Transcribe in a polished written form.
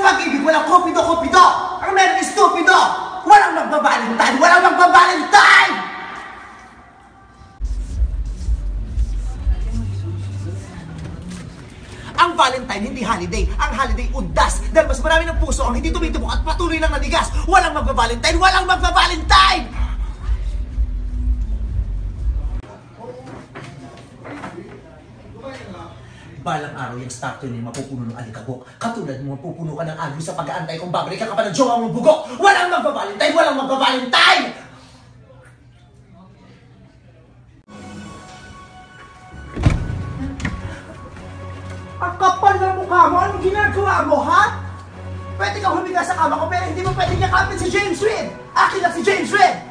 Sa pag-ibig, walang kupido-kupido! Ang meron is stupido! Walang magbabalintine! Walang magbabalintine! Ang Valentine hindi holiday. Ang holiday undas. Dahil mas marami ng puso ang hindi tumitubok at patuloy lang nanigas. Walang magbabalintine! Walang magbabalintine! Balang araw yung statue niya mapupuno ng alikabok. Katulad mo, mapupuno ka ng agos sa pag-aantay kung babalik ka pa ng jowa mong bugok. Walang magbabalintine! Walang magbabalintine! Ang kapal na mukha mo! Anong ginagawa mo, ha? Pwede kang humiga sa kama ko pero hindi mo pwede yakapin si James Reid! Akin na si James Reid!